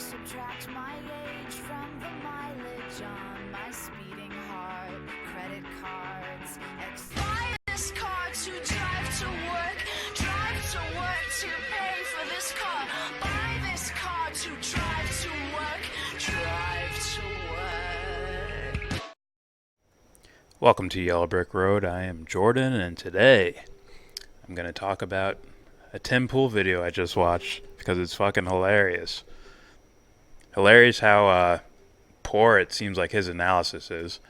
Subtract my age from the mileage on my speeding heart. Credit cards. Buy this car to drive to work. Drive to work to pay for this car. Buy this car to drive to work. Drive to work. Welcome to Yellow Brick Road. I am Jordan, and today I'm going to talk about a Tim Pool video I just watched because it's fucking hilarious. Hilarious how poor it seems like his analysis is.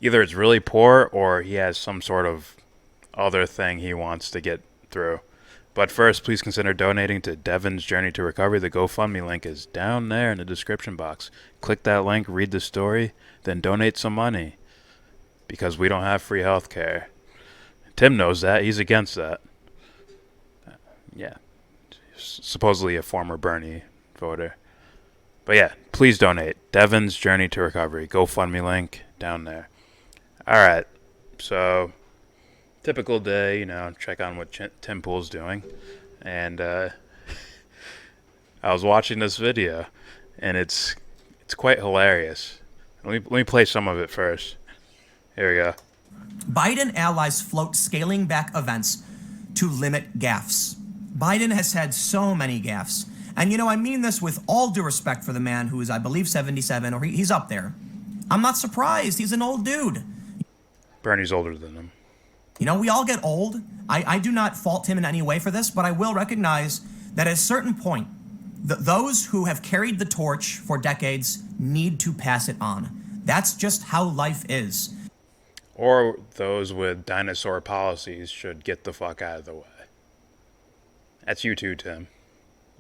Either it's really poor or he has some sort of other thing he wants to get through. But first, please consider donating to Devon's Journey to Recovery. The GoFundMe link is down there in the description box. Click that link, read the story, then donate some money. Because we don't have free healthcare. Tim knows that. He's against that. Yeah. Supposedly a former Bernie voter. But yeah, please donate. Devon's Journey to Recovery. GoFundMe link down there. Alright. So, typical day, check on what Tim Pool's doing. And I was watching this video, and it's quite hilarious. Let me play some of it first. Here we go. Biden allies float scaling back events to limit gaffes. Biden has had so many gaffes. And I mean this with all due respect for the man who is, I believe, 77, or he's up there. I'm not surprised. He's an old dude. Bernie's older than him. We all get old. I do not fault him in any way for this, but I will recognize that at a certain point, those who have carried the torch for decades need to pass it on. That's just how life is. Or those with dinosaur policies should get the fuck out of the way. That's you too, Tim.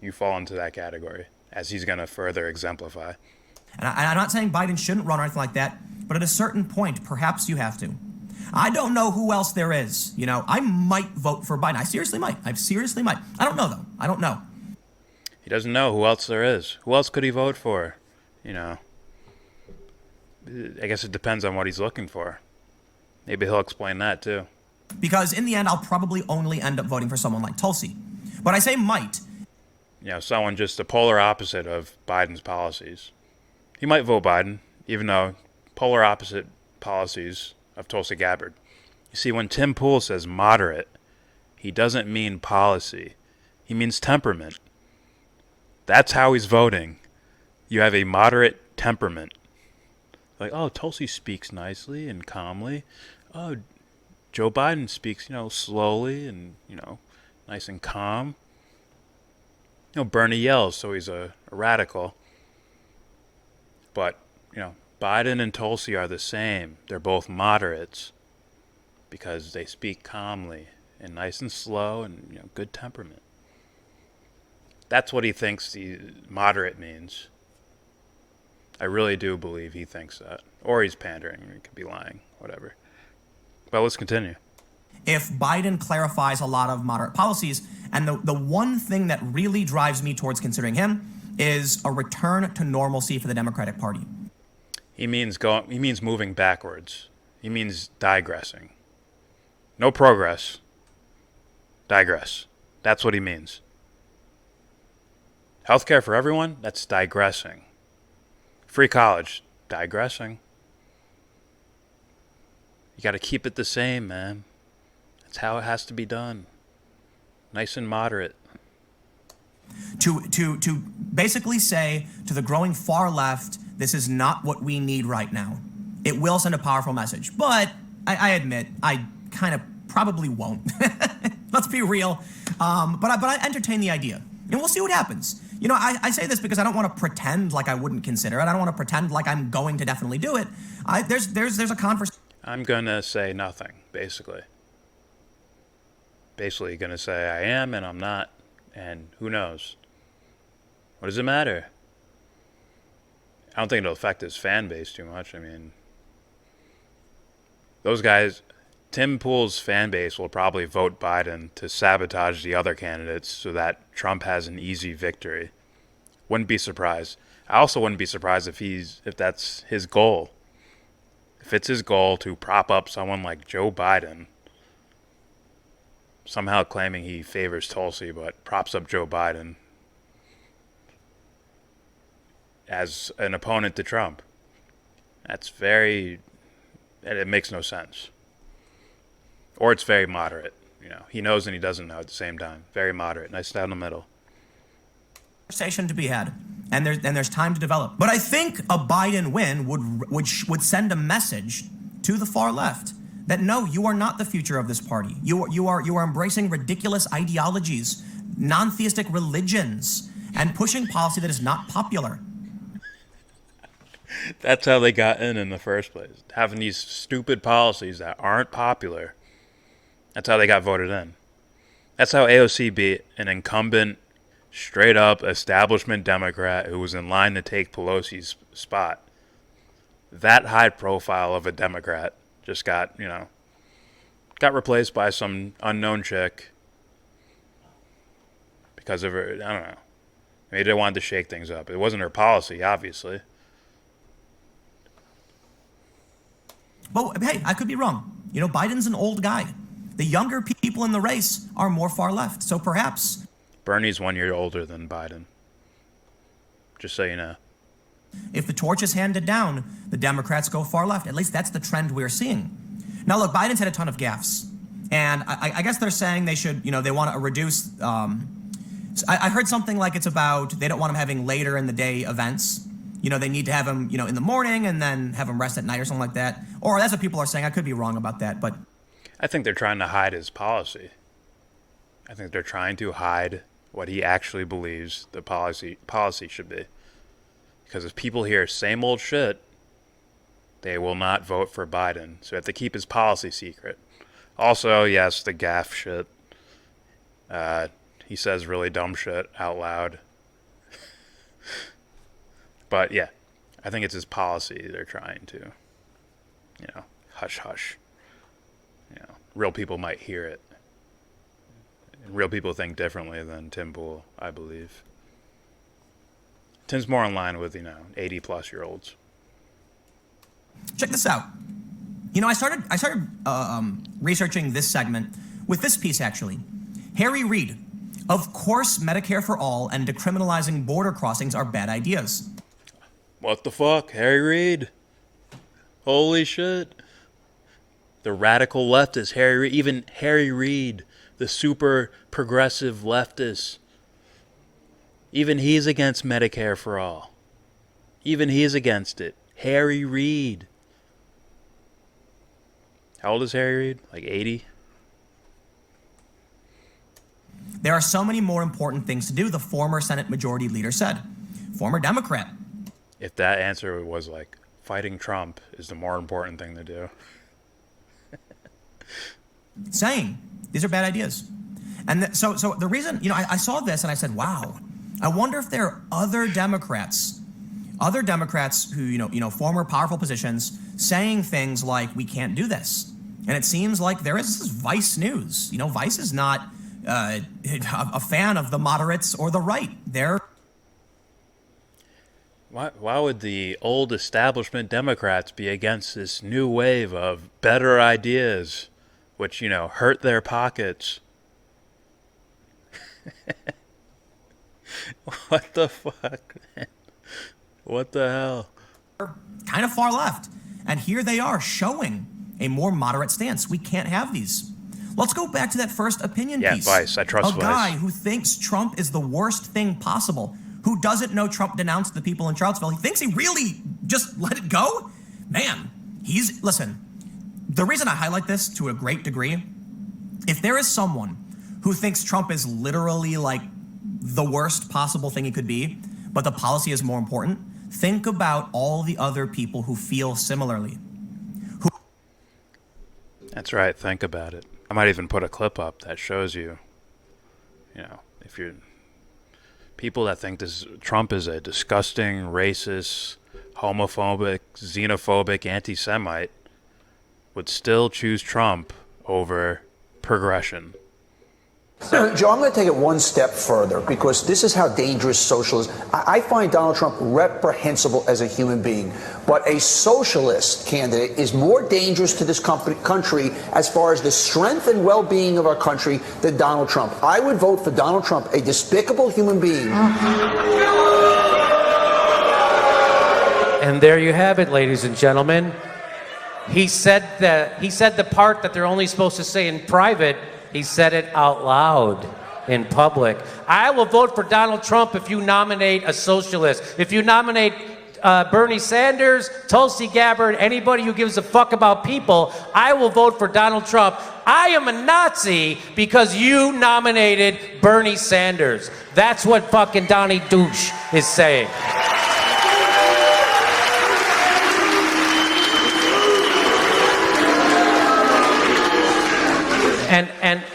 You fall into that category, as he's going to further exemplify. And I'm not saying Biden shouldn't run or anything like that, but at a certain point, perhaps you have to. I don't know who else there is. I might vote for Biden. I seriously might. I don't know, though. I don't know. He doesn't know who else there is. Who else could he vote for? I guess it depends on what he's looking for. Maybe he'll explain that, too. Because in the end, I'll probably only end up voting for someone like Tulsi. But I say might. Someone just the polar opposite of Biden's policies. He might vote Biden, even though polar opposite policies of Tulsi Gabbard. You see, when Tim Pool says moderate, he doesn't mean policy. He means temperament. That's how he's voting. You have a moderate temperament. Like, oh, Tulsi speaks nicely and calmly. Oh, Joe Biden speaks, slowly and, nice and calm. Bernie yells, so he's a radical. But, Biden and Tulsi are the same. They're both moderates because they speak calmly and nice and slow and, good temperament. That's what he thinks the moderate means. I really do believe he thinks that. Or he's pandering. He could be lying. Whatever. But let's continue. If Biden clarifies a lot of moderate policies, and the one thing that really drives me towards considering him is a return to normalcy for the Democratic Party. He means moving backwards. He means digressing. No progress. Digress. That's what he means. Healthcare for everyone? That's digressing. Free college, digressing. You got to keep it the same, man. That's how it has to be done. Nice and moderate. To basically say to the growing far left, this is not what we need right now. It will send a powerful message, but I admit I kind of probably won't. Let's be real. But I entertain the idea, and we'll see what happens. I say this because I don't want to pretend like I wouldn't consider it. I don't want to pretend like I'm going to definitely do it. There's a conversation. I'm going to say nothing, basically. Basically going to say I am and I'm not, and who knows? What does it matter? I don't think it'll affect his fan base too much. I mean, those guys, Tim Pool's fan base will probably vote Biden to sabotage the other candidates so that Trump has an easy victory. Wouldn't be surprised. I also wouldn't be surprised if that's his goal. If it's his goal to prop up someone like Joe Biden, somehow claiming he favors Tulsi but props up Joe Biden, as an opponent to Trump. That's very, it makes no sense. Or it's very moderate. You know, he knows and he doesn't know at the same time. Very moderate, nice down the middle. Conversation to be had, and there's time to develop. But I think a Biden win would send a message to the far left that no, you are not the future of this party. You are embracing ridiculous ideologies, non-theistic religions, and pushing policy that is not popular. That's how they got in the first place. Having these stupid policies that aren't popular. That's how they got voted in. That's how AOC beat an incumbent, straight-up establishment Democrat who was in line to take Pelosi's spot. That high profile of a Democrat just got replaced by some unknown chick because of her, I don't know. Maybe they wanted to shake things up. It wasn't her policy, obviously. But hey, I could be wrong. You know, Biden's an old guy. The younger people in the race are more far left. So perhaps Bernie's 1 year older than Biden. Just so you know. if the torch is handed down, the Democrats go far left. At least that's the trend we're seeing. Now, look, Biden's had a ton of gaffes. And I guess they're saying they should, they want to reduce. I heard something like it's about they don't want him having later in the day events. They need to have him, in the morning and then have him rest at night or something like that. Or that's what people are saying. I could be wrong about that, but I think they're trying to hide his policy. I think they're trying to hide what he actually believes the policy should be. Because if people hear same old shit, they will not vote for Biden. So they have to keep his policy secret. Also, yes, the gaffe shit. He says really dumb shit out loud. But yeah, I think it's his policy they're trying to, hush hush. Real people might hear it. And real people think differently than Tim Pool, I believe. Tim's more in line with, 80 plus year olds. check this out. I started researching this segment with this piece, actually. Harry Reid. Of course, Medicare for all and decriminalizing border crossings are bad ideas. What the fuck? Harry Reid? Holy shit. The radical leftist, Harry Reid. Even Harry Reid, the super progressive leftist. Even he's against Medicare for all. Even he's against it. Harry Reid. How old is Harry Reid? Like 80? There are so many more important things to do, the former Senate Majority Leader said. Former Democrat. If that answer was like, fighting Trump is the more important thing to do. Saying these are bad ideas. And so the reason, I saw this and I said, wow, I wonder if there are other Democrats who, former powerful positions saying things like, we can't do this. And it seems like there is this Vice News. Vice is not a fan of the moderates or the right. Why would the old establishment Democrats be against this new wave of better ideas, which, hurt their pockets? What the fuck, man? What the hell? Kind of far left. And here they are showing a more moderate stance. We can't have these. Let's go back to that first opinion piece. Yeah, Vice. I trust Vice. A guy who thinks Trump is the worst thing possible, who doesn't know Trump denounced the people in Charlottesville. He thinks he really just let it go? Man, listen, the reason I highlight this to a great degree, if there is someone who thinks Trump is literally like the worst possible thing he could be, but the policy is more important, think about all the other people who feel similarly. That's right, think about it. I might even put a clip up that shows you, if you're people that think Trump is a disgusting, racist, homophobic, xenophobic, anti-Semite would still choose Trump over progression. Joe, I'm going to take it one step further because this is how dangerous socialism. I find Donald Trump reprehensible as a human being, but a socialist candidate is more dangerous to this country as far as the strength and well-being of our country than Donald Trump. I would vote for Donald Trump, a despicable human being. And there you have it, ladies and gentlemen. He said the part that they're only supposed to say in private, he said it out loud in public. I will vote for Donald Trump if you nominate a socialist. If you nominate Bernie Sanders, Tulsi Gabbard, anybody who gives a fuck about people, I will vote for Donald Trump. I am a Nazi because you nominated Bernie Sanders. That's what fucking Donnie Douche is saying.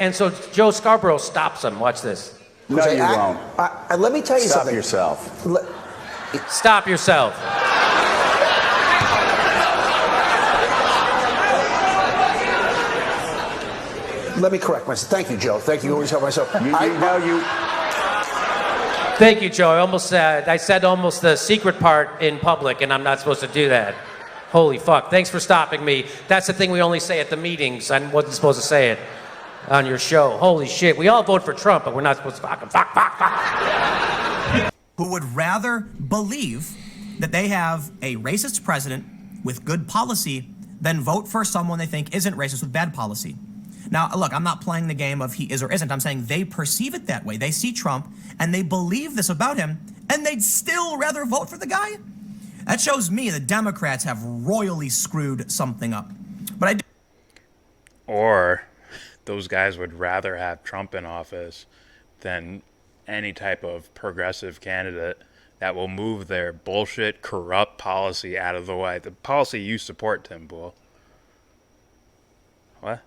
And so Joe Scarborough stops him. Watch this. No, you won't. Let me tell you Stop something. yourself. Stop yourself. Let me correct myself. Thank you, Joe. Thank you. Always help myself. Thank you, Joe. I said almost the secret part in public, and I'm not supposed to do that. Holy fuck. Thanks for stopping me. That's the thing we only say at the meetings. I wasn't supposed to say it on your show. Holy shit. We all vote for Trump, but we're not supposed to fuck. Who would rather believe that they have a racist president with good policy than vote for someone they think isn't racist with bad policy. Now, look, I'm not playing the game of he is or isn't. I'm saying they perceive it that way. They see Trump and they believe this about him, and they'd still rather vote for the guy. That shows me the Democrats have royally screwed something up. But Or those guys would rather have Trump in office than any type of progressive candidate that will move their bullshit, corrupt policy out of the way. The policy you support, Tim Pool. What?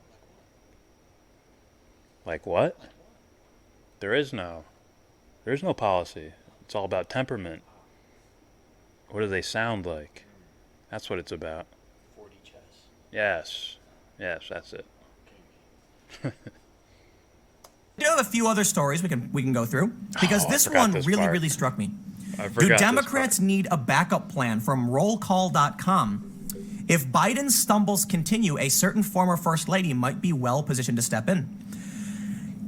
Like what? There's no policy. It's all about temperament. What do they sound like? That's what it's about. 40 chess. Yes. Yes, that's it. I do have a few other stories we can go through, because this one really struck me. Do Democrats need a backup plan? From rollcall.com. If Biden's stumbles continue, a certain former first lady might be well positioned to step in.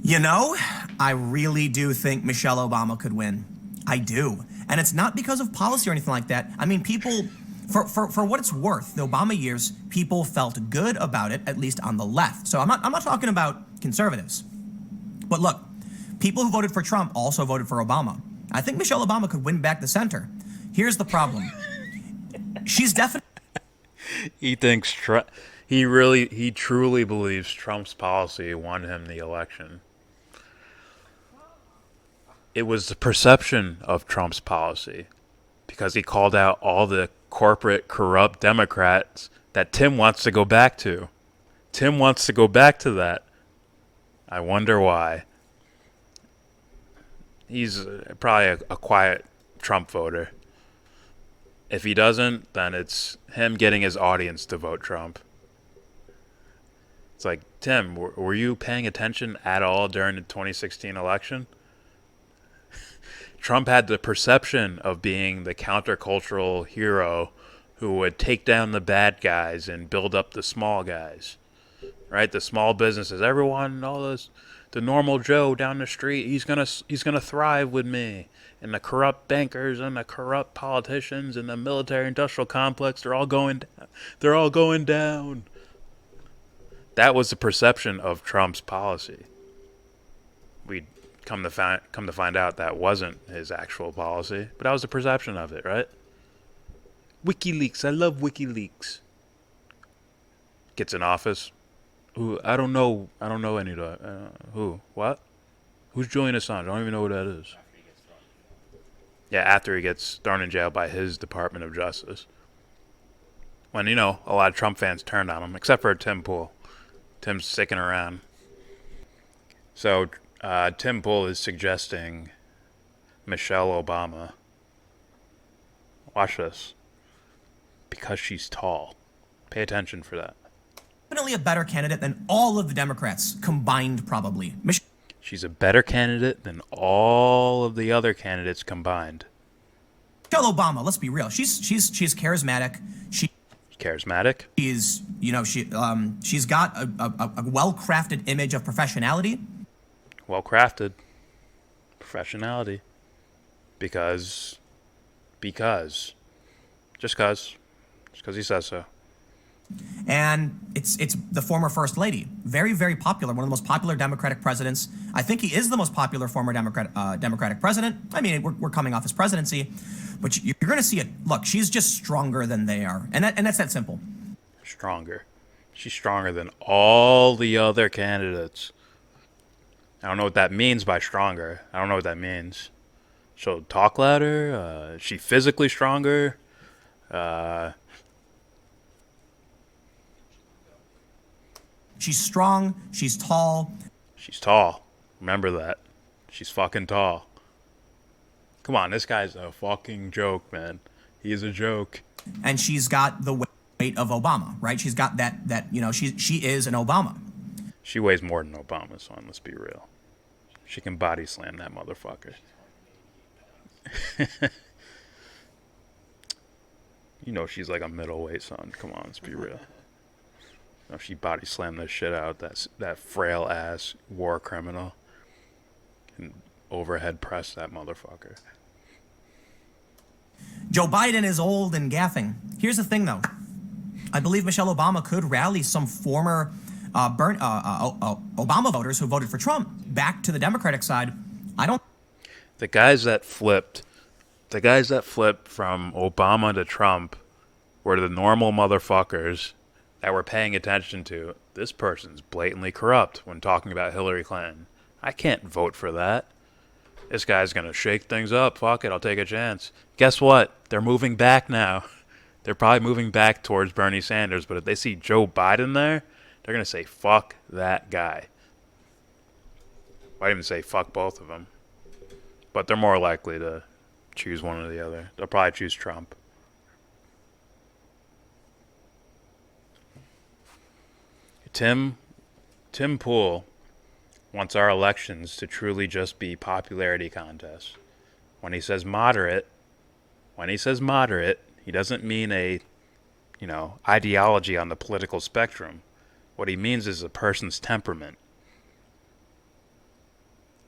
You know, I really do think Michelle Obama could win. I do. And it's not because of policy or anything like that. I mean, people, for what it's worth, the Obama years, people felt good about it, at least on the left. So I'm not talking about conservatives. But look, people who voted for Trump also voted for Obama. I think Michelle Obama could win back the center. Here's the problem. She's definitely... He thinks he truly believes Trump's policy won him the election. It was the perception of Trump's policy, because he called out all the corporate, corrupt Democrats that Tim wants to go back to. Tim wants to go back to that. I wonder why. He's probably a quiet Trump voter. If he doesn't, then it's him getting his audience to vote Trump. It's like, Tim, were you paying attention at all during the 2016 election? Trump had the perception of being the countercultural hero who would take down the bad guys and build up the small guys, right? The small businesses, everyone, all this, the normal Joe down the street, he's gonna thrive with me. And the corrupt bankers and the corrupt politicians and the military-industrial complex, they're all going down. That was the perception of Trump's policy. We come to find out that wasn't his actual policy, but that was the perception of it, right? WikiLeaks, I love WikiLeaks. Gets in office. Ooh, I don't know any of that. Who? What? Who's Julian Assange? I don't even know who that is. Yeah, after he gets thrown in jail by his Department of Justice. When, a lot of Trump fans turned on him, except for Tim Pool. Tim's sticking around. So, Tim Pool is suggesting Michelle Obama. Watch this. Because she's tall. Pay attention for that. Definitely a better candidate than all of the Democrats combined, probably. She's a better candidate than all of the other candidates combined. Michelle Obama, let's be real. She's charismatic. Charismatic? She's got a well-crafted image of professionality. Well-crafted. Professionality. Because Just cause he says so. And it's the former first lady, very, very popular, one of the most popular Democratic presidents. I think he is the most popular former Democratic president. I mean, we're coming off his presidency, but you're going to see it. Look, she's just stronger than they are, and that's that simple. Stronger. She's stronger than all the other candidates. I don't know what that means by stronger. I don't know what that means. She'll talk louder. Is she physically stronger? She's strong. She's tall. She's tall. Remember that. She's fucking tall. Come on, this guy's a fucking joke, man. He's a joke. And she's got the weight of Obama, right? She's got that she is an Obama. She weighs more than Obama's son, let's be real. She can body slam that motherfucker. You know she's like a middleweight, son. Come on, let's be real. No, she body slammed the shit out that frail ass war criminal and overhead press that motherfucker. Joe Biden is old and gaffing. Here's the thing, though. I believe Michelle Obama could rally some former Obama voters who voted for Trump back to the Democratic side. The guys that flipped from Obama to Trump were the normal motherfuckers that we're paying attention to. This person's blatantly corrupt when talking about Hillary Clinton. I can't vote for that. This guy's going to shake things up. Fuck it, I'll take a chance. Guess what? They're moving back now. They're probably moving back towards Bernie Sanders, but if they see Joe Biden there, they're going to say, fuck that guy. Might even say fuck both of them. But they're more likely to choose one or the other. They'll probably choose Trump. Tim Pool wants our elections to truly just be popularity contests. When he says moderate, he doesn't mean a, ideology on the political spectrum. What he means is a person's temperament.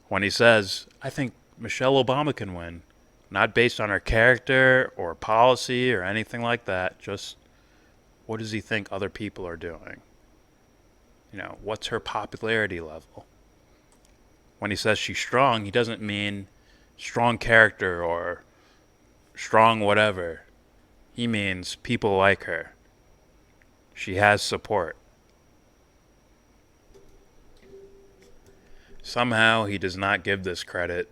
When he says, I think Michelle Obama can win, not based on her character or policy or anything like that, just what does he think other people are doing? What's her popularity level? When he says she's strong, he doesn't mean strong character or strong whatever. He means people like her. She has support. Somehow he does not give this credit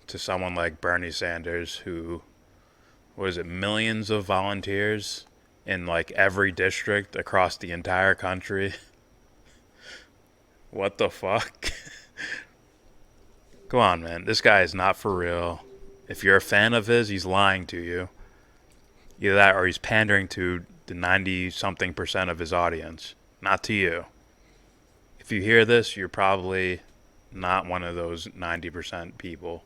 to someone like Bernie Sanders, who, millions of volunteers in like every district across the entire country. What the fuck? Come on, man. This guy is not for real. If you're a fan of his, he's lying to you. Either that or he's pandering to the 90-something% of his audience. Not to you. If you hear this, you're probably not one of those 90% people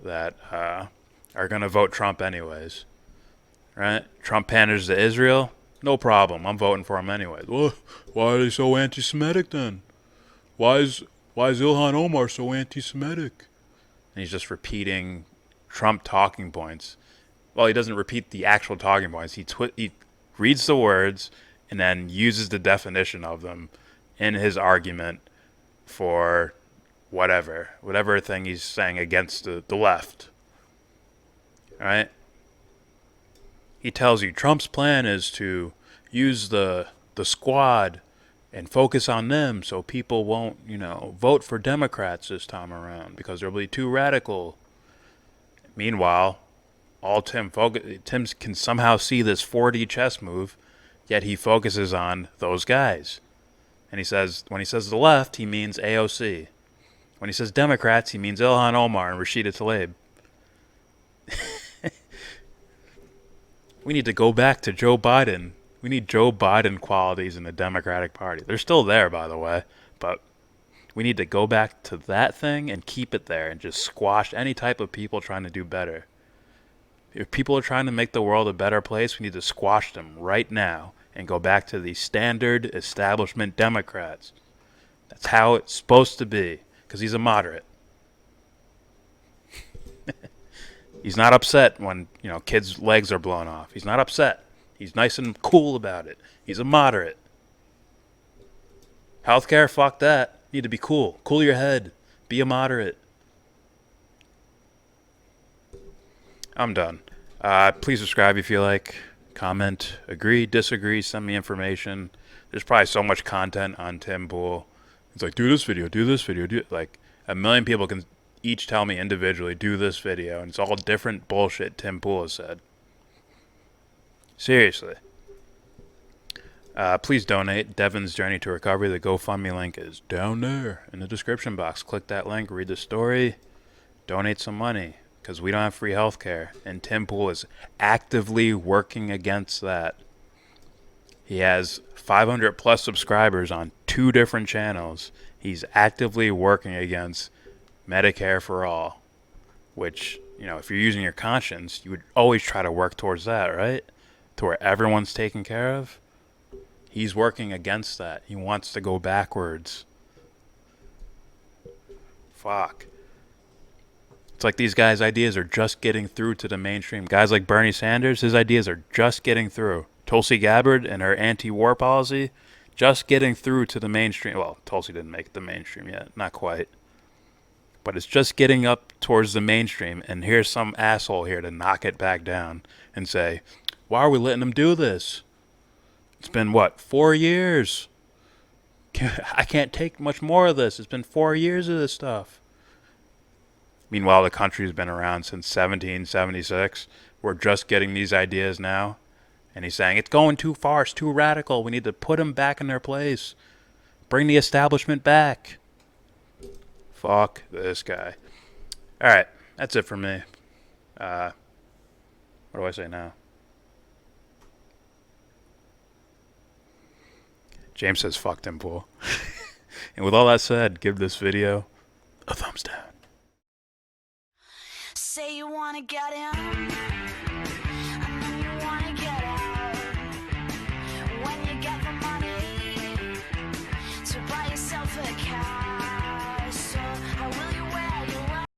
that are going to vote Trump anyways. Right? Trump panders to Israel? No problem. I'm voting for him anyways. Well, why are they so anti-Semitic then? Why is Ilhan Omar so anti-Semitic? And he's just repeating Trump talking points. Well, he doesn't repeat the actual talking points. He reads the words and then uses the definition of them in his argument for whatever thing he's saying against the left. All right? He tells you Trump's plan is to use the squad and focus on them so people won't, vote for Democrats this time around because they'll be too radical. Meanwhile, Tim can somehow see this 4D chess move, yet he focuses on those guys. And when he says the left, he means AOC. When he says Democrats, he means Ilhan Omar and Rashida Tlaib. We need to go back to Joe Biden. We need Joe Biden qualities in the Democratic Party. They're still there, by the way, but we need to go back to that thing and keep it there and just squash any type of people trying to do better. If people are trying to make the world a better place, we need to squash them right now and go back to the standard establishment Democrats. That's how it's supposed to be, because he's a moderate. He's not upset when, kids' legs are blown off. He's not upset. He's nice and cool about it. He's a moderate. Healthcare, fuck that. Need to be cool. Cool your head. Be a moderate. I'm done. Please subscribe if you like. Comment, agree, disagree, send me information. There's probably so much content on Tim Pool. It's like, do this video, do this video, do like a million people can each tell me individually, do this video, and it's all different bullshit Tim Pool has said. Seriously. Please donate. Devon's Journey to Recovery. The GoFundMe link is down there in the description box. Click that link, read the story, donate some money, because we don't have free healthcare, and Tim Pool is actively working against that. He has 500 plus subscribers on 2 different channels. He's actively working against Medicare for all, which, if you're using your conscience, you would always try to work towards that, right? To where everyone's taken care of. He's working against that. He wants to go backwards. Fuck. It's like these guys' ideas are just getting through to the mainstream. Guys like Bernie Sanders, his ideas are just getting through. Tulsi Gabbard and her anti-war policy, just getting through to the mainstream. Well, Tulsi didn't make the mainstream yet. Not quite. But it's just getting up towards the mainstream, and here's some asshole here to knock it back down and say, why are we letting them do this? It's been, 4 years? I can't take much more of this. It's been 4 years of this stuff. Meanwhile, the country's been around since 1776. We're just getting these ideas now. And he's saying, it's going too far, it's too radical. We need to put them back in their place. Bring the establishment back. Fuck this guy. Alright, that's it for me. What do I say now? James says fuck Tim Pool. And with all that said, give this video a thumbs down. Say you wanna get in.